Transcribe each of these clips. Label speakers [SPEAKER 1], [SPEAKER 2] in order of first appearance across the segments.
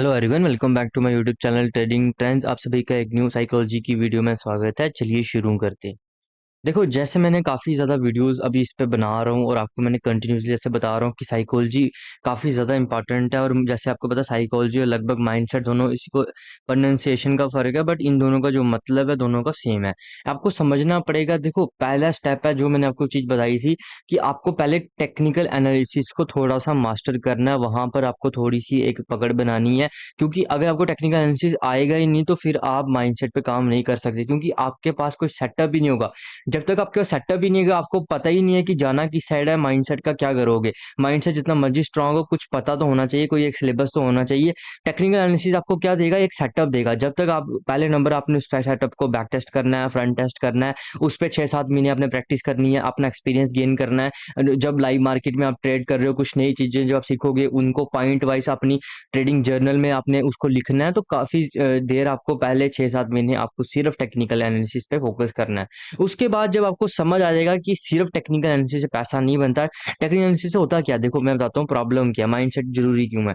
[SPEAKER 1] Hello everyone, welcome back to my YouTube channel trading trends. आप सभी का एक न्यू साइकोलॉजी की वीडियो में स्वागत है। चलिए शुरू करते हैं। देखो, जैसे मैंने काफ़ी ज़्यादा वीडियोस अभी इस पे बना रहा हूँ और आपको मैंने कंटिन्यूअसली जैसे बता रहा हूँ कि साइकोलॉजी काफ़ी ज़्यादा इंपॉर्टेंट है। और जैसे आपको पता है, साइकोलॉजी और लगभग माइंडसेट दोनों, इसी को प्रोनाउंसिएशन का फ़र्क है, बट इन दोनों का जो मतलब है दोनों का सेम है। आपको समझना पड़ेगा। देखो, पहला स्टेप है जो मैंने आपको चीज़ बताई थी कि आपको पहले टेक्निकल एनालिसिस को थोड़ा-सा मास्टर करना है, वहाँ पर आपको थोड़ी-सी एक पकड़ बनानी है। क्योंकि अगर आपको टेक्निकल एनालिसिस आएगा ही नहीं, तो फिर आप माइंडसेट पे काम नहीं कर सकते, क्योंकि आपके पास कोई सेटअप ही नहीं होगा। जब तक आपके पास सेटअप ही नहीं होगा, आपको पता ही नहीं है कि जाना किस साइड है, माइंडसेट का क्या करोगे। माइंडसेट जितना मर्जी स्ट्रांग हो, कुछ पता तो होना चाहिए, कोई एक सिलेबस तो होना चाहिए। टेक्निकल एनालिसिस आपको क्या देगा? एक सेटअप देगा। जब तक आप पहले नंबर आपने उस सेटअप को बैक टेस्ट करना है, फ्रंट टेस्ट करना है, उस पे 6-7 महीने आपने प्रैक्टिस करनी है, अपना एक्सपीरियंस गेन करना है। जब लाइव मार्केट में आप ट्रेड कर रहे हो, कुछ नई चीजें जो आप सीखोगे, उनको पॉइंट वाइज अपनी ट्रेडिंग जर्नल में आपने उसको लिखना है। तो काफी देर आपको पहले 6-7 महीने आपको सिर्फ टेक्निकल एनालिसिस पे फोकस करना है। उसके बाद जब आपको समझ आ जाएगा कि सिर्फ टेक्निकल एनालिसिस से पैसा नहीं बनता है, टेक्निकल एनालिसिस से होता क्या है? देखो, मैं बताता हूँ प्रॉब्लम क्या है, माइंडसेट जरूरी क्यों है।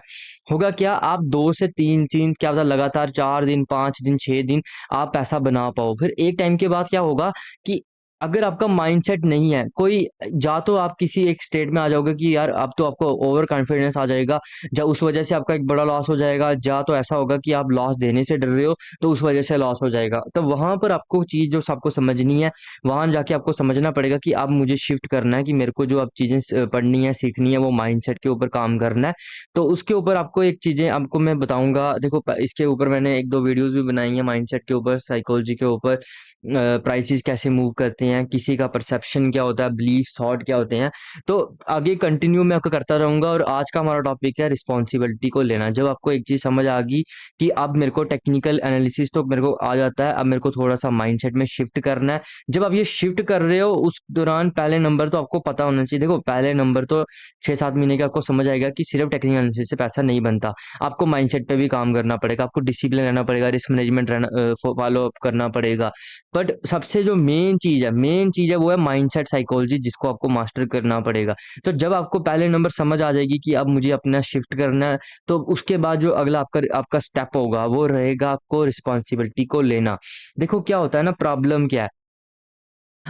[SPEAKER 1] होगा क्या, आप 2 से 3 दिन, क्या पता लगातार 4 दिन, 5 दिन, 6 दिन आप पैसा बना पाओ। फिर एक टाइम के बाद क्या होगा कि अगर आपका माइंडसेट नहीं है कोई, जा तो आप किसी एक स्टेट में आ जाओगे कि यार अब तो आपको ओवर कॉन्फिडेंस आ जाएगा, जा उस वजह से आपका एक बड़ा लॉस हो जाएगा। जा तो ऐसा होगा कि आप लॉस देने से डर रहे हो, तो उस वजह से लॉस हो जाएगा। तो वहां पर आपको चीज जो सबको समझनी है, वहां जाके आपको समझना पड़ेगा कि अब मुझे शिफ्ट करना है, कि मेरे को जो अब चीजें पढ़नी है, सीखनी है, वो माइंडसेट के ऊपर काम करना है। तो उसके ऊपर आपको एक चीजें आपको मैं बताऊंगा। देखो, इसके ऊपर मैंने 1-2 वीडियोस भी बनाई है, माइंडसेट के ऊपर, साइकोलॉजी के ऊपर। प्राइसेस कैसे मूव करते हैं, किसी का परसेप्शन क्या होता है, बिलीफ थॉट क्या होते हैं। तो आगे कंटिन्यू मैं आपको करता रहूंगा। और आज का हमारा टॉपिक है रिस्पॉन्सिबिलिटी को लेना। जब आपको एक चीज समझ आ गई कि अब मेरे को टेक्निकल एनालिसिस तो मेरे को आ जाता है, अब मेरे को थोड़ा सा माइंडसेट में शिफ्ट करना है। जब आप ये शिफ्ट कर रहे हो, उस दौरान पहले नंबर तो आपको पता होना चाहिए। देखो, पहले नंबर तो 6-7 महीने के आपको समझ आएगा कि सिर्फ टेक्निकल एनालिसिस से पैसा नहीं बनता। आपको माइंडसेट पे भी काम करना पड़ेगा, आपको डिसिप्लिन रहना पड़ेगा, रिस्क मैनेजमेंट रहना, फॉलो अप करना पड़ेगा। बट सबसे जो मेन चीज है वो है माइंडसेट साइकोलॉजी, जिसको आपको मास्टर करना पड़ेगा। तो जब आपको पहले नंबर समझ आ जाएगी कि अब मुझे अपना शिफ्ट करना है, तो उसके बाद जो अगला आपका आपका स्टेप होगा वो रहेगा आपको रिस्पॉन्सिबिलिटी को लेना। देखो, क्या होता है ना, प्रॉब्लम क्या है,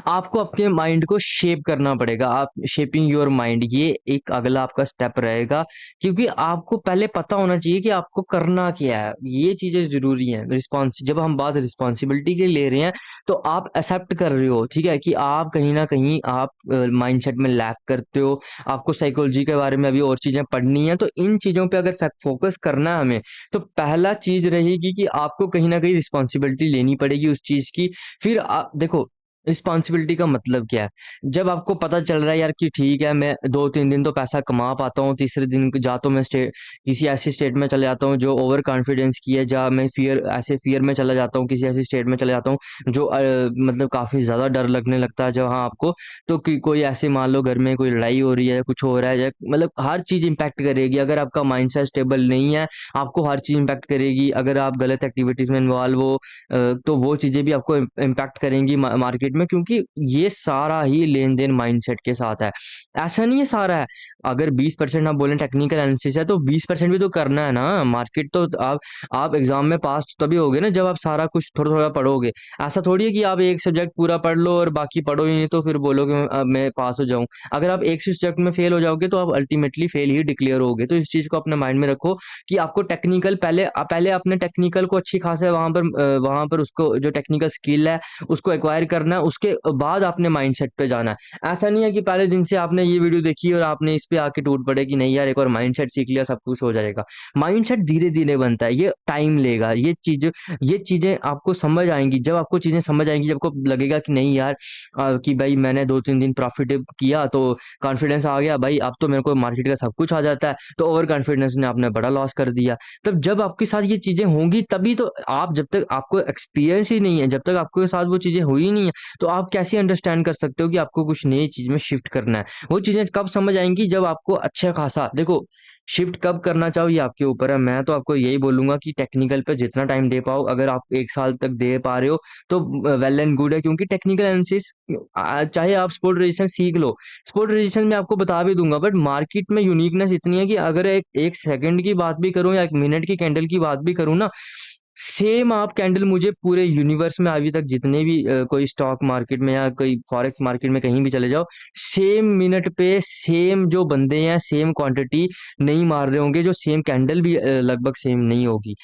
[SPEAKER 1] आपको अपने माइंड को शेप करना पड़ेगा। आप शेपिंग योर माइंड, ये एक अगला आपका स्टेप रहेगा। क्योंकि आपको पहले पता होना चाहिए कि आपको करना क्या है, ये चीजें जरूरी हैं। रिस्पॉन्स, जब हम बात रिस्पॉन्सिबिलिटी की ले रहे हैं, तो आप एक्सेप्ट कर रहे हो, ठीक है, कि आप कहीं ना कहीं आप माइंडसेट में लैक करते हो। आपको साइकोलॉजी के बारे में अभी और चीजें पढ़नी है, तो इन चीजों पे अगर फोकस करना है हमें, तो पहला चीज रहेगी कि आपको कहीं ना कहीं रिस्पॉन्सिबिलिटी लेनी पड़ेगी उस चीज की। फिर आप देखो, रिस्पॉन्सिबिलिटी का मतलब क्या है? जब आपको पता चल रहा है यार कि ठीक है, मैं 2-3 दिन तो पैसा कमा पाता हूँ, तीसरे दिन जा तो मैं किसी ऐसी स्टेट में चले जाता हूँ जो ओवर कॉन्फिडेंस की है, जहाँ मैं फियर में चला जाता हूँ, किसी ऐसी स्टेट में चले जाता हूँ जो मतलब काफी ज्यादा डर लगने लगता है जहाँ आपको। तो कोई ऐसे, मान लो घर में कोई लड़ाई हो रही है, कुछ हो रहा है, मतलब हर चीज इंपैक्ट करेगी। अगर आपका माइंडसेट स्टेबल नहीं है, आपको हर चीज इंपैक्ट करेगी। अगर आप गलत एक्टिविटीज में इन्वॉल्व हो, तो वो चीजें भी आपको इम्पैक्ट करेंगी मार्केट में, क्योंकि ये सारा ही लेन देन माइंडसेट के साथ है। ऐसा नहीं है सारा है। अगर 20% आप बोलें टेक्निकल एनालिसिस है, तो 20% भी तो करना है ना। मार्केट तो आप एग्जाम में पास तभी होगे ना जब आप सारा कुछ थोड़ा थोड़ा पढ़ोगे। ऐसा थोड़ी है कि आप एक सब्जेक्ट पूरा पढ़ लो और बाकी पढ़ो ही नहीं, तो फिर बोलोगे अब मैं पास हो जाऊं। अगर आप एक सब्जेक्ट में फेल हो जाओगे, तो आप अल्टीमेटली फेल ही डिक्लेयर होगे। तो इस चीज को अपने माइंड में रखो कि आपको टेक्निकल पहले अपने टेक्निकल को अच्छी खासा वहां पर उसको जो टेक्निकल स्किल है उसको एक्वायर करना है। उसके बाद आपने माइंडसेट पे जाना है। ऐसा नहीं है कि पहले दिन से आपने ये वीडियो देखी और आपने इस पे आके टूट पड़े कि नहीं यार, एक और माइंडसेट सीख लिया सब कुछ हो जाएगा। माइंडसेट धीरे धीरे बनता है, ये टाइम लेगा। ये चीजें आपको समझ आएंगी। जब आपको चीजें समझ आएंगी, जब आपको लगेगा कि नहीं यार, कि भाई मैंने 2-3 दिन प्रॉफिट किया तो कॉन्फिडेंस आ गया, भाई अब तो मेरे को मार्केट का सब कुछ आ जाता है, तो ओवर कॉन्फिडेंस ने आपने बड़ा लॉस कर दिया। तब जब आपके साथ ये चीजें होंगी, तभी तो आप, जब तक आपको एक्सपीरियंस ही नहीं है, जब तक आपके साथ वो चीजें हुई नहीं है, तो आप कैसे अंडरस्टैंड कर सकते हो कि आपको कुछ नई चीज में शिफ्ट करना है। वो चीजें कब समझ आएंगी? जब आपको अच्छा खासा, देखो, शिफ्ट कब करना चाहो ये आपके ऊपर है। मैं तो आपको यही बोलूँगा कि टेक्निकल पे जितना टाइम दे पाओ, अगर आप 1 साल तक दे पा रहे हो तो वेल एंड गुड है, क्योंकि टेक्निकल एनालिसिस चाहे आप स्पोर्ट रजिस्ट्रेशन सीख लो, स्पोर्ट रजिस्ट्रेशन मैं आपको बता भी दूँगा, बट मार्केट में यूनिकनेस इतनी है कि अगर एक 1 सेकंड की बात भी करूँ या 1 मिनट की कैंडल की बात भी करूँ ना, सेम आप कैंडल मुझे पूरे यूनिवर्स में अभी तक जितने भी कोई स्टॉक मार्केट में या कोई फॉरेक्स मार्केट में कहीं भी चले जाओ, सेम मिनट पे सेम जो बंदे हैं सेम क्वांटिटी नहीं मार रहे होंगे, जो सेम कैंडल भी लगभग सेम नहीं होगी।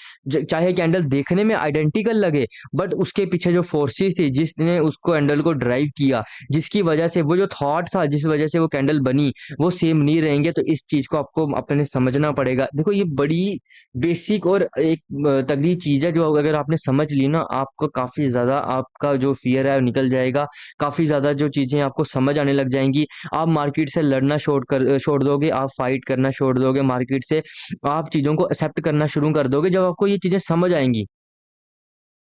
[SPEAKER 1] चाहे कैंडल देखने में आइडेंटिकल लगे, बट उसके पीछे जो फोर्सेस थी जिसने उसको कैंडल को ड्राइव किया, जिसकी वजह से वो जो थॉट था जिस वजह से वो कैंडल बनी, वो सेम नहीं रहेंगे। तो इस चीज को आपको अपने समझना पड़ेगा। देखो ये बड़ी बेसिक और एक तगड़ी चीज है, जो अगर आपने समझ ली ना, आपको काफी ज्यादा आपका जो फियर है वो निकल जाएगा। काफी ज्यादा जो चीजें आपको समझ आने लग जाएंगी। आप मार्केट से लड़ना छोड़ दोगे, आप फाइट करना छोड़ दोगे मार्केट से। आप चीजों को एक्सेप्ट करना शुरू कर दोगे जब आपको ये चीजें समझ आएंगी।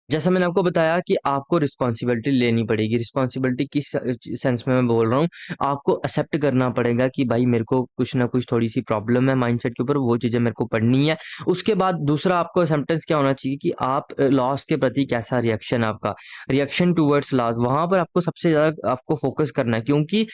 [SPEAKER 1] जैसा मैंने आपको बताया कि आपको रिस्पॉन्सिबिलिटी लेनी पड़ेगी। रिस्पॉन्सिबिलिटी किस सेंस में मैं बोल रहा हूँ, आपको एक्सेप्ट करना पड़ेगा कि भाई मेरे को कुछ ना कुछ थोड़ी सी प्रॉब्लम है माइंडसेट के ऊपर, वो चीजें मेरे को पढ़नी है। उसके बाद दूसरा आपको एक्सेप्टेंस क्या होना चाहिए कि आप लॉस के प्रति कैसा रिएक्शन है आपका, रिएक्शन टूवर्ड्स लॉस, वहां पर आपको सबसे ज्यादा आपको फोकस करना है। क्योंकि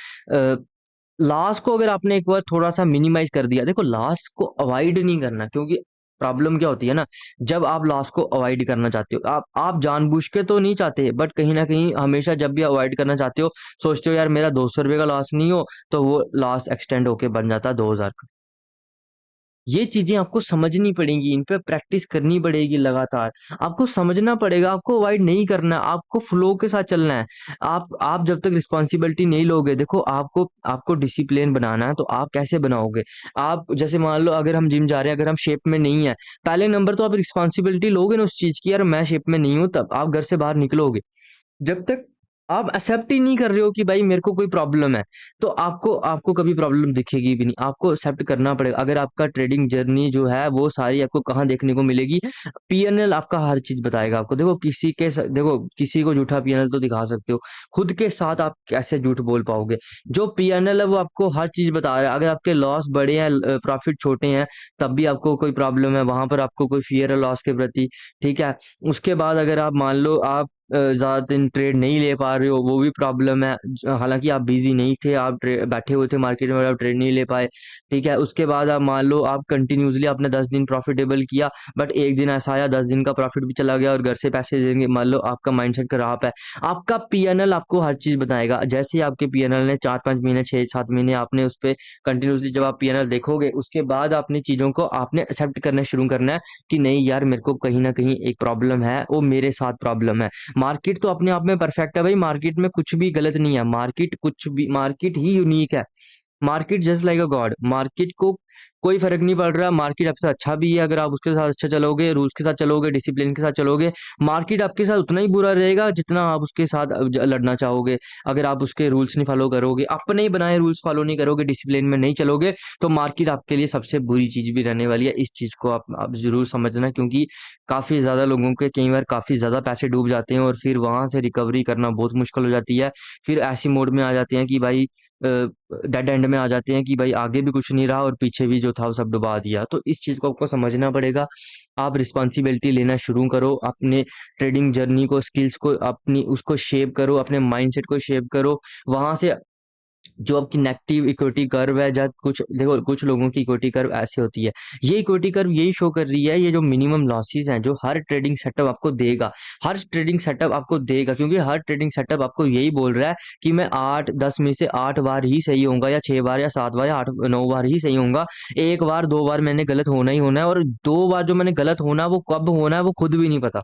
[SPEAKER 1] लॉस को अगर आपने एक बार थोड़ा-सा मिनिमाइज़ कर दिया, देखो लॉस को अवॉइड नहीं करना, क्योंकि प्रॉब्लम क्या होती है ना, जब आप लॉस को अवॉइड करना चाहते हो, आप जानबूझ के तो नहीं चाहते, बट कहीं न कहीं हमेशा जब भी अवॉइड करना चाहते हो, सोचते हो यार मेरा ₹200 का लॉस नहीं हो, तो वो लॉस एक्सटेंड होके बन जाता है 2000 का। ये चीज़ें आपको समझनी पड़ेंगी, इन पे प्रैक्टिस करनी पड़ेगी लगातार। आपको समझना पड़ेगा, आपको अवॉइड नहीं करना है, आपको फ्लो के साथ चलना है। आप जब तक रिस्पॉन्सिबिलिटी नहीं लोगे, देखो आपको आपको डिसिप्लिन बनाना है, तो आप कैसे बनाओगे? आप जैसे मान लो अगर हम जिम जा रहे हैं, अगर हम शेप में नहीं है, पहले नंबर तो आप रिस्पॉन्सिबिलिटी लोगे ना उस चीज़ की, यार मैं शेप में नहीं हूँ, तब आप घर से बाहर निकलोगे। जब तक आप एक्सेप्ट ही नहीं कर रहे हो कि भाई मेरे को कोई प्रॉब्लम है, तो आपको आपको कभी प्रॉब्लम दिखेगी भी नहीं। आपको एक्सेप्ट करना पड़ेगा। अगर आपका ट्रेडिंग जर्नी जो है वो सारी आपको कहाँ देखने को मिलेगी? पीएनएल आपका हर चीज़ बताएगा आपको। देखो किसी को झूठा पीएनएल तो दिखा सकते हो, खुद के साथ आप कैसे झूठ बोल पाओगे? जो पीएनएल है वो आपको हर चीज़ बता रहा है। अगर आपके लॉस बड़े हैं, प्रॉफिट छोटे हैं, तब भी आपको कोई प्रॉब्लम है, वहाँ पर आपको कोई फ़ियर है लॉस के प्रति, ठीक है? उसके बाद अगर आप मान लो आप ज़्यादा दिन ट्रेड नहीं ले पा रहे हो, वो भी प्रॉब्लम है। हालांकि आप बिजी नहीं थे, आप बैठे हुए थे मार्केट में और आप ट्रेड नहीं ले पाए, ठीक है। उसके बाद आप मान लो आप कंटिन्यूसली आपने 10 दिन प्रॉफिटेबल किया, बट एक दिन ऐसा आया 10 दिन का प्रॉफिट भी चला गया और घर से पैसे देंगे, मान लो आपका माइंडसेट खराब है। आपका पीएनएल आपको हर चीज बताएगा। जैसे ही आपके पीएनएल ने 4-5 महीने 6-7 महीने आपने उस पर कंटिन्यूसली जब आप पीएनएल देखोगे, उसके बाद आपने चीजों को आपने एक्सेप्ट करना शुरू करना है कि नहीं यार मेरे को कहीं ना कहीं एक प्रॉब्लम है, वो मेरे साथ प्रॉब्लम है। मार्केट तो अपने आप में परफेक्ट है भाई, मार्केट में कुछ भी गलत नहीं है, मार्केट ही यूनिक है। मार्केट जस्ट लाइक अ गॉड। मार्केट को कोई फर्क नहीं पड़ रहा, मार्केट आपसे अच्छा भी है अगर आप उसके साथ अच्छा चलोगे, रूल्स के साथ चलोगे, डिसिप्लिन के साथ चलोगे। मार्केट आपके साथ उतना ही बुरा रहेगा जितना आप उसके साथ लड़ना चाहोगे। अगर आप उसके रूल्स नहीं फॉलो करोगे, अपने ही बनाए रूल्स फॉलो नहीं करोगे, डिसिप्लिन में नहीं चलोगे, तो मार्केट आपके लिए सबसे बुरी चीज भी रहने वाली है। इस चीज को आप जरूर समझना, क्योंकि काफी ज्यादा लोगों के कई बार काफी ज्यादा पैसे डूब जाते हैं और फिर वहां से रिकवरी करना बहुत मुश्किल हो जाती है। फिर ऐसी मोड में आ जाते हैं कि भाई डेड एंड में आ जाते हैं कि भाई आगे भी कुछ नहीं रहा और पीछे भी जो था वो सब डुबा दिया। तो इस चीज़ को आपको समझना पड़ेगा। आप रिस्पॉन्सिबिलिटी लेना शुरू करो, अपने ट्रेडिंग जर्नी को, स्किल्स को, अपनी उसको शेप करो, अपने माइंडसेट को शेप करो। वहां से जो आपकी नेगेटिव इक्विटी कर्व है, जब कुछ देखो कुछ लोगों की इक्विटी कर्व ऐसी होती है, ये इक्विटी कर्व यही शो कर रही है, ये जो मिनिमम लॉसेस हैं जो हर ट्रेडिंग सेटअप आपको देगा, हर ट्रेडिंग सेटअप आपको देगा, क्योंकि हर ट्रेडिंग सेटअप आपको यही बोल रहा है कि मैं 8-10 में से 8 बार ही सही होऊंगा, या 6 बार या 7 बार या 8-9 बार ही सही होऊंगा। एक बार 2 बार मैंने गलत होना ही होना है, और 2 बार जो मैंने गलत होना है वो कब होना है वो खुद भी नहीं पता।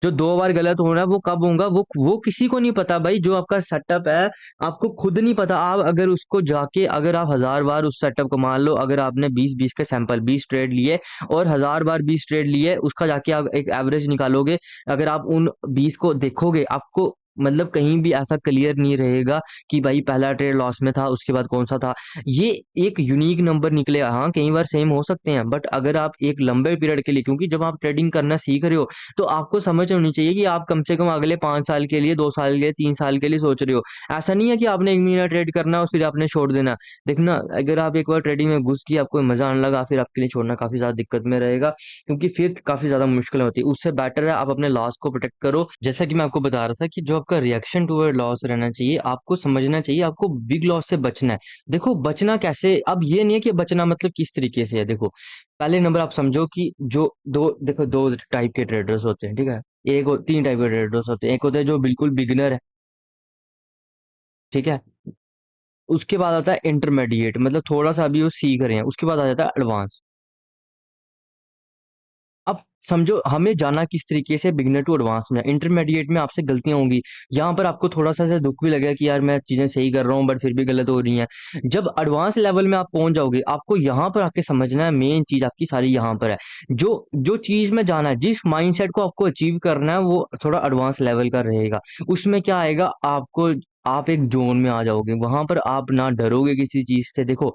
[SPEAKER 1] जो 2 बार गलत हो रहा है वो कब होगा वो किसी को नहीं पता भाई। जो आपका सेटअप है आपको खुद नहीं पता। आप अगर उसको जाके अगर आप 1000 बार उस सेटअप को, मान लो अगर आपने 20-20 के सैंपल 20 ट्रेड लिए और 1000 बार 20 ट्रेड लिए, उसका जाके आप एक एवरेज निकालोगे, अगर आप उन 20 को देखोगे, आपको मतलब कहीं भी ऐसा क्लियर नहीं रहेगा कि भाई पहला ट्रेड लॉस में था, उसके बाद कौन सा था। ये एक यूनिक नंबर निकले, हाँ कई बार सेम हो सकते हैं, बट अगर आप एक लंबे पीरियड के लिए, क्योंकि जब आप ट्रेडिंग करना सीख रहे हो तो आपको समझ होनी चाहिए कि आप कम से कम अगले 5 साल के लिए, 2 साल के लिए, 3 साल के लिए सोच रहे हो। ऐसा नहीं है कि आपने 1 महीना ट्रेड करना और फिर आपने छोड़ देना। देखना, अगर आप एक बार ट्रेडिंग में घुस गए, आपको मजा आने लगा, फिर आपके लिए छोड़ना काफी ज्यादा दिक्कत में रहेगा, क्योंकि फिर काफी ज्यादा मुश्किल होती है। उससे बेटर है आप अपने लॉस को प्रोटेक्ट करो। जैसा कि मैं आपको बता रहा था कि जो आपका रिएक्शन टूवर्ड लॉस रहना चाहिए, आपको समझना चाहिए आपको बिग लॉस से बचना है। देखो बचना कैसे, अब ये नहीं है कि बचना मतलब किस तरीके से है। देखो पहले नंबर आप समझो कि जो दो, देखो दो टाइप के ट्रेडर्स होते हैं, ठीक है। तीन टाइप के ट्रेडर्स होते हैं। एक होते हैं जो बिल्कुल बिगिनर है, ठीक है। उसके बाद आता है इंटरमीडिएट, मतलब थोड़ा सा अभी वो सीख रहे हैं। उसके बाद आ जाता है एडवांस। अब समझो हमें जाना किस तरीके से बिगिनर टू एडवांस में। इंटरमीडिएट में आपसे गलतियां होंगी, यहाँ पर आपको थोड़ा सा दुख भी लगेगा कि यार मैं चीजें सही कर रहा हूँ बट फिर भी गलत हो रही हैं। जब एडवांस लेवल में आप पहुंच जाओगे, आपको यहाँ पर आके समझना है, मेन चीज आपकी सारी यहाँ पर है। जो जो चीज में जाना है, जिस माइंडसेट को आपको अचीव करना है, वो थोड़ा एडवांस लेवल का रहेगा। उसमें क्या आएगा आपको, आप एक जोन में आ जाओगे, वहां पर आप ना डरोगे किसी चीज से। देखो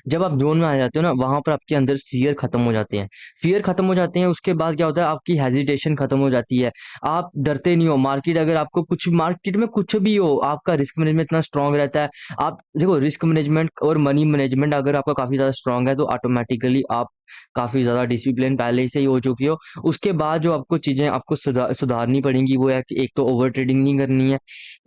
[SPEAKER 1] जब आप जोन में आ जाते हो ना, वहां पर आपके अंदर फियर खत्म हो जाते हैं। फियर खत्म हो जाते हैं, उसके बाद क्या होता है, आपकी हेजिटेशन खत्म हो जाती है। आप डरते नहीं हो। मार्केट अगर आपको कुछ, मार्केट में कुछ भी हो, आपका रिस्क मैनेजमेंट इतना स्ट्रांग रहता है। आप देखो रिस्क मैनेजमेंट और मनी मैनेजमेंट अगर आपका काफी ज्यादा स्ट्रांग है, तो ऑटोमेटिकली आप काफी ज्यादा डिसिप्लिन पहले से ही हो चुकी हो। उसके बाद जो आपको चीजें आपको सुधारनी पड़ेंगी, वो है कि एक तो ओवर ट्रेडिंग नहीं करनी है,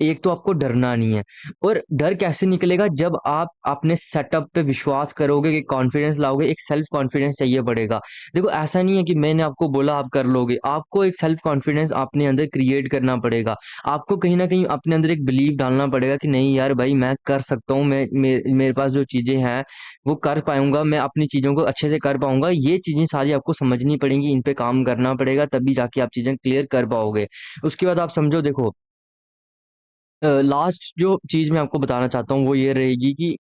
[SPEAKER 1] एक तो आपको डरना नहीं है। और डर कैसे निकलेगा, जब आप अपने सेटअप पे विश्वास करोगे, कि कॉन्फिडेंस लाओगे, एक सेल्फ कॉन्फिडेंस चाहिए पड़ेगा। देखो ऐसा नहीं है कि मैंने आपको बोला आप कर लोगे, आपको एक सेल्फ कॉन्फिडेंस अपने अंदर क्रिएट करना पड़ेगा। आपको कहीं ना कहीं अपने अंदर एक बिलीव डालना पड़ेगा कि नहीं यार भाई मैं कर सकता हूँ, मेरे पास जो चीजें हैं वो कर पाऊंगा, मैं अपनी चीजों को अच्छे से कर पाऊंगा। ये चीजें सारी आपको समझनी पड़ेंगी, इन पे काम करना पड़ेगा, तभी जाके आप चीजें क्लियर कर पाओगे। उसके बाद आप समझो, देखो लास्ट जो चीज मैं आपको बताना चाहता हूँ वो ये रहेगी कि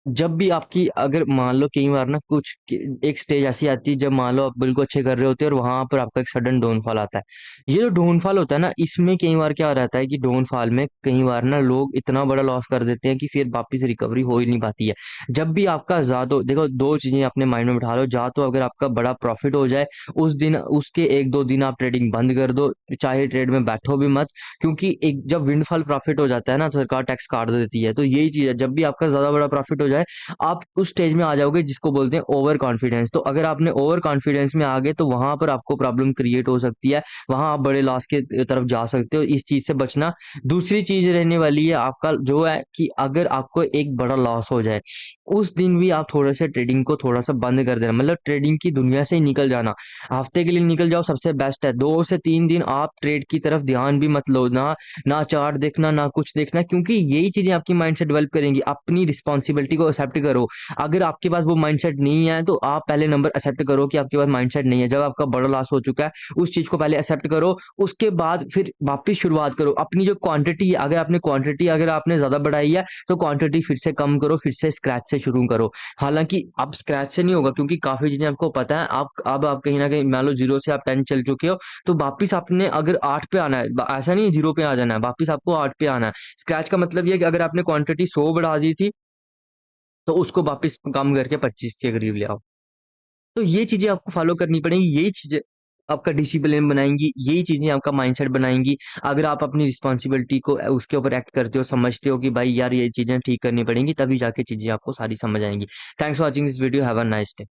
[SPEAKER 1] जब भी आपकी, अगर मान लो कई बार ना कुछ एक स्टेज ऐसी आती है जब मान लो आप बिल्कुल अच्छे कर रहे होते हैं और वहां पर आपका एक सडन डाउनफॉल आता है। ये जो डाउनफॉल होता है ना, इसमें कई बार क्या रहता है कि डाउनफॉल में कई बार ना लोग इतना बड़ा लॉस कर देते हैं कि फिर वापस रिकवरी हो ही नहीं पाती है। जब भी आपका ज्यादा, देखो दो चीजें अपने माइंड में बिठा लो, जा तो अगर आपका बड़ा प्रॉफिट हो जाए, उस दिन उसके 1-2 दिन आप ट्रेडिंग बंद कर दो, चाहे ट्रेड में बैठो भी मत। क्योंकि एक जब विंडफॉल प्रॉफिट हो जाता है ना, तो सरकार टैक्स काट देती है। तो यही चीज है, जब भी आपका ज्यादा बड़ा प्रॉफिट हो जाए, आप उस स्टेज में आ जाओगे जिसको बोलते हैं ओवर कॉन्फिडेंस। तो अगर आपने ओवर कॉन्फिडेंस में आ गए, तो वहां पर आपको प्रॉब्लम क्रिएट हो सकती है, वहां आप बड़े लॉस के तरफ जा सकते हो। इस चीज से बचना। दूसरी चीज रहने वाली है आपका जो है कि अगर आपको एक बड़ा लॉस हो जाए, उस दिन भी आप थोड़ा सा ट्रेडिंग को थोड़ा सा बंद कर देना, मतलब ट्रेडिंग की दुनिया से ही निकल जाना। हफ्ते के लिए निकल जाओ, सबसे बेस्ट है। 2 से 3 दिन आप ट्रेड की तरफ ध्यान भी मत लो, ना ना चार्ट देखना, ना कुछ देखना, क्योंकि यही चीजें आपकी माइंड से डेवलप करेंगी। अपनी रिस्पॉन्सिबिलिटी को एक्सेप्ट करो। अगर आपके पास वो माइंडसेट नहीं है, तो आप पहले नंबर एक्सेप्ट करो कि आपके पास माइंडसेट नहीं है। जब आपका बड़ा लॉस हो चुका है, उस चीज को पहले एक्सेप्ट करो। उसके बाद फिर वापस शुरुआत करो। अपनी जो क्वांटिटी है, अगर आपने ज्यादा बढ़ाई है, तो क्वांटिटी फिर से कम करो, फिर से स्क्रैच से शुरू करो। हालांकि अब स्क्रैच से नहीं होगा, क्योंकि काफी चीजें आपको पता है। आप कहीं ना कहीं मान लो 0 से आप 10 चल चुके हो, तो वापिस आपने अगर 8 पे आना है, ऐसा नहीं है 0 पे आ जाना है, वापिस आपको 8 पे आना है। स्क्रैच का मतलब ये है कि अगर आपने क्वांटिटी 100 बढ़ा दी थी, तो उसको वापस कम करके 25 के करीब ले आओ। तो ये चीजें आपको फॉलो करनी पड़ेंगी, यही चीजें आपका डिसिप्लिन बनाएंगी, यही चीजें आपका माइंडसेट बनाएंगी। अगर आप अपनी रिस्पॉन्सिबिलिटी को उसके ऊपर एक्ट करते हो, समझते हो कि भाई यार ये चीजें ठीक करनी पड़ेंगी, तभी जाके चीजें आपको सारी समझ आएंगी। Thanks for watching this video, have a nice day.